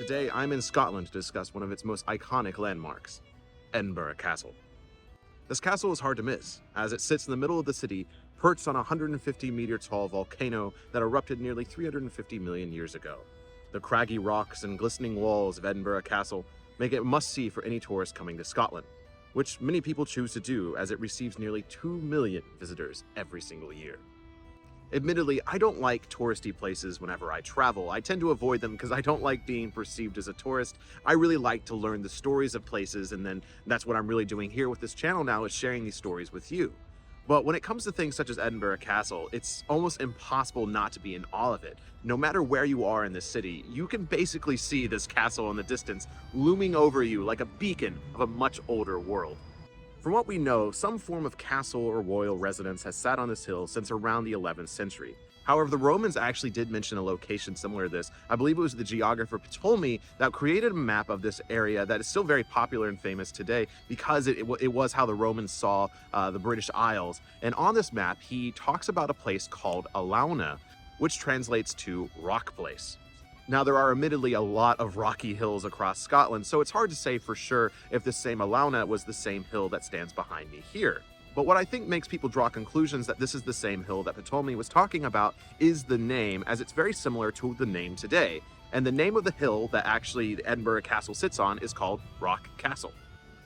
Today, I'm in Scotland to discuss one of its most iconic landmarks, Edinburgh Castle. This castle is hard to miss, as it sits in the middle of the city, perched on a 150-meter-tall volcano that erupted nearly 350 million years ago. The craggy rocks and glistening walls of Edinburgh Castle make it a must-see for any tourist coming to Scotland, which many people choose to do as it receives nearly 2 million visitors every single year. Admittedly, I don't like touristy places whenever I travel. I tend to avoid them because I don't like being perceived as a tourist. I really like to learn the stories of places, and then that's what I'm really doing here with this channel now, is sharing these stories with you. But when it comes to things such as Edinburgh Castle, it's almost impossible not to be in awe of it. No matter where you are in this city, you can basically see this castle in the distance looming over you like a beacon of a much older world. From what we know, some form of castle or royal residence has sat on this hill since around the 11th century. However, the Romans actually did mention a location similar to this. I believe it was the geographer Ptolemy that created a map of this area that is still very popular and famous today because it was how the Romans saw the British Isles. And on this map, he talks about a place called Alauna, which translates to rock place. Now, there are admittedly a lot of rocky hills across Scotland, so it's hard to say for sure if this same Alauna was the same hill that stands behind me here. But what I think makes people draw conclusions that this is the same hill that Ptolemy was talking about is the name, as it's very similar to the name today. And the name of the hill that actually Edinburgh Castle sits on is called Rock Castle.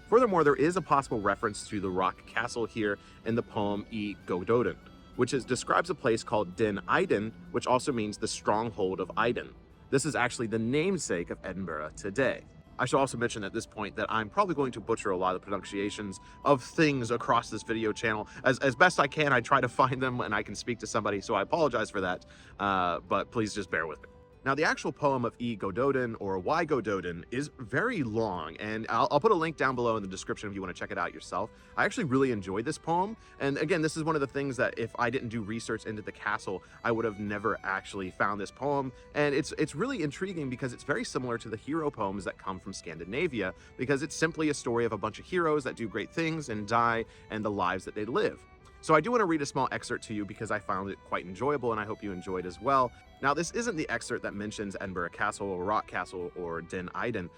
Furthermore, there is a possible reference to the Rock Castle here in the poem goodle Odin, which describes a place called Den Iden, which also means the stronghold of Iden. This is actually the namesake of Edinburgh today. I should also mention at this point that I'm probably going to butcher a lot of the pronunciations of things across this video channel. As best I can, I try to find them and I can speak to somebody, so I apologize for that, but please just bear with me. Now, the actual poem of goodle Odin, or Why goodle Odin, is very long, and I'll put a link down below in the description if you want to check it out yourself. I actually really enjoyed this poem, and again, this is one of the things that if I didn't do research into the castle, I would have never actually found this poem, and it's really intriguing because it's very similar to the hero poems that come from Scandinavia, because it's simply a story of a bunch of heroes that do great things and die, and the lives that they live. So I do want to read a small excerpt to you because I found it quite enjoyable and I hope you enjoyed as well. Now, this isn't the excerpt that mentions Edinburgh Castle or Rock Castle or Den Iden.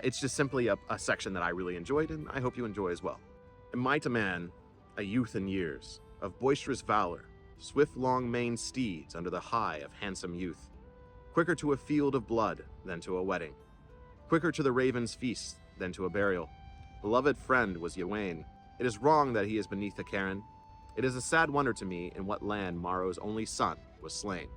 It's just simply a section that I really enjoyed and I hope you enjoy as well. Am I a man, a youth in years, of boisterous valor, swift long-maned steeds under the high of handsome youth, quicker to a field of blood than to a wedding, quicker to the raven's feast than to a burial. Beloved friend was Yawain. It is wrong that he is beneath the cairn. It is a sad wonder to me in what land Maro's only son was slain.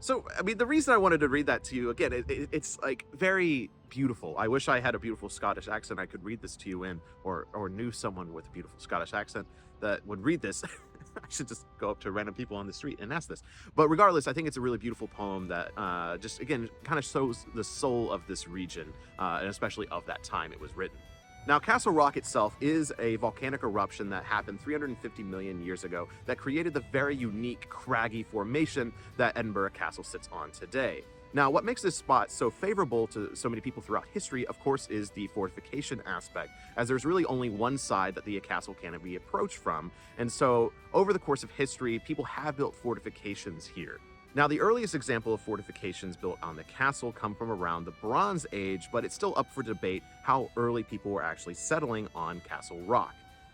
So, I mean, the reason I wanted to read that to you, again, it's like very beautiful. I wish I had a beautiful Scottish accent I could read this to you in, or knew someone with a beautiful Scottish accent that would read this. I should just go up to random people on the street and ask this. But regardless, I think it's a really beautiful poem that just, again, kind of shows the soul of this region, and especially of that time it was written. Now, Castle Rock itself is a volcanic eruption that happened 350 million years ago that created the very unique craggy formation that Edinburgh Castle sits on today. Now, what makes this spot so favorable to so many people throughout history, of course, is the fortification aspect, as there's really only one side that the castle can be approached from. And so, over the course of history, people have built fortifications here. Now, the earliest example of fortifications built on the castle come from around the Bronze Age, but it's still up for debate how early people were actually settling on Castle Rock.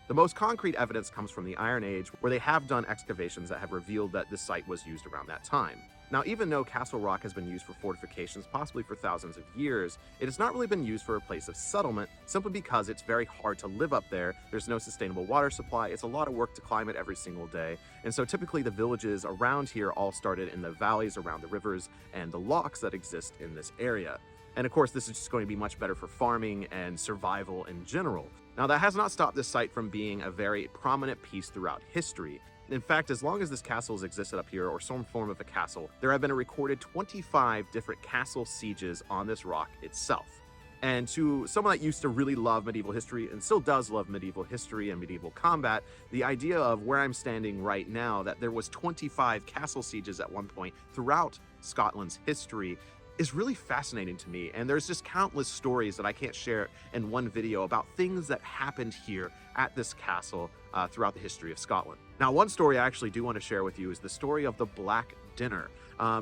The most concrete evidence comes from the Iron Age, where they have done excavations that have revealed that this site was used around that time. Now, even though Castle Rock has been used for fortifications possibly for thousands of years, it has not really been used for a place of settlement simply because it's very hard to live up there. There's no sustainable water supply. It's a lot of work to climb it every single day. And so typically the villages around here all started in the valleys around the rivers and the lochs that exist in this area. And of course, this is just going to be much better for farming and survival in general. Now, that has not stopped this site from being a very prominent piece throughout history. In fact, as long as this castle has existed up here, or some form of a castle, there have been a recorded 25 different castle sieges on this rock itself. And to someone that used to really love medieval history and still does love medieval history and medieval combat, the idea of where I'm standing right now, that there was 25 castle sieges at one point throughout Scotland's history, is really fascinating to me. And there's just countless stories that I can't share in one video about things that happened here at this castle throughout the history of Scotland. Now, one story I actually do want to share with you is the story of the Black dinner,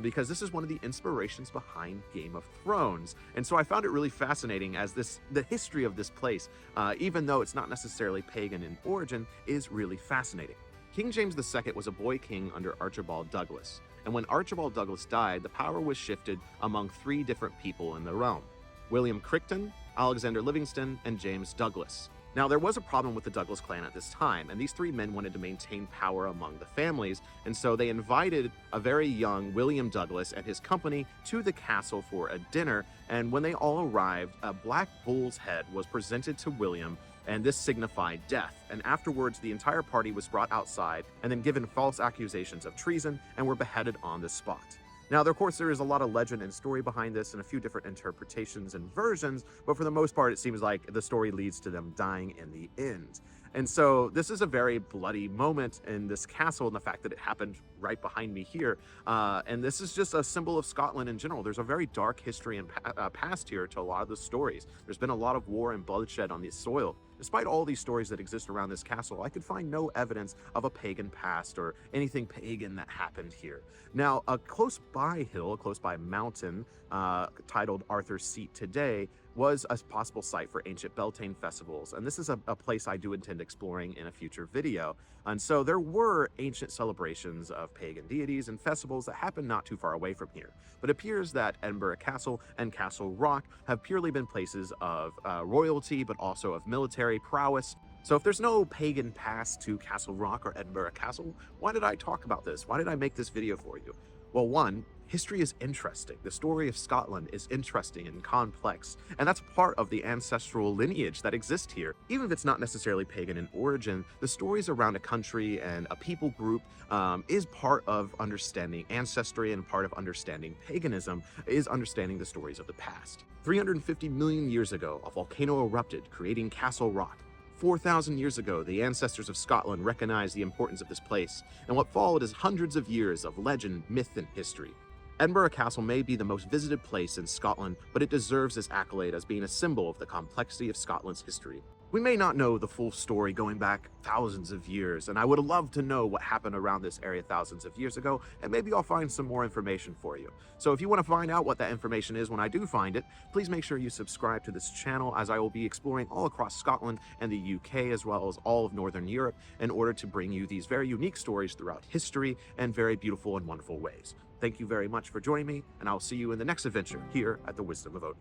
because this is one of the inspirations behind Game of Thrones. And so I found it really fascinating as the history of this place, even though it's not necessarily pagan in origin, is really fascinating. King James II was a boy king under Archibald Douglas. And when Archibald Douglas died, the power was shifted among 3 different people in the realm: William Crichton, Alexander Livingston, and James Douglas. Now, there was a problem with the Douglas clan at this time, and these 3 men wanted to maintain power among the families, and so they invited a very young William Douglas and his company to the castle for a dinner, and when they all arrived, a black bull's head was presented to William, and this signified death, and afterwards the entire party was brought outside and then given false accusations of treason and were beheaded on the spot. Now, of course, there is a lot of legend and story behind this and a few different interpretations and versions, but for the most part, it seems like the story leads to them dying in the end. And so this is a very bloody moment in this castle, and the fact that it happened right behind me here. And this is just a symbol of Scotland in general. There's a very dark history and past here to a lot of the stories. There's been a lot of war and bloodshed on this soil. Despite all these stories that exist around this castle, I could find no evidence of a pagan past or anything pagan that happened here. Now, a close by hill, a close by mountain, titled Arthur's Seat today, was a possible site for ancient Beltane festivals, and this is a place I do intend exploring in a future video. And so there were ancient celebrations of pagan deities and festivals that happened not too far away from here, but it appears that Edinburgh Castle and Castle Rock have purely been places of royalty, but also of military prowess. So if there's no pagan past to Castle Rock or Edinburgh Castle, why did I talk about this? Why did I make this video for you? Well, one, history is interesting. The story of Scotland is interesting and complex, and that's part of the ancestral lineage that exists here. Even if it's not necessarily pagan in origin, the stories around a country and a people group is part of understanding ancestry, and part of understanding paganism is understanding the stories of the past. 350 million years ago, a volcano erupted, creating Castle Rock. 4,000 years ago, the ancestors of Scotland recognized the importance of this place, and what followed is hundreds of years of legend, myth, and history. Edinburgh Castle may be the most visited place in Scotland, but it deserves this accolade as being a symbol of the complexity of Scotland's history. We may not know the full story going back thousands of years, and I would love to know what happened around this area thousands of years ago, and maybe I'll find some more information for you. So if you want to find out what that information is when I do find it, please make sure you subscribe to this channel, as I will be exploring all across Scotland and the UK, as well as all of Northern Europe, in order to bring you these very unique stories throughout history and very beautiful and wonderful ways. Thank you very much for joining me, and I'll see you in the next adventure here at the Wisdom of Odin.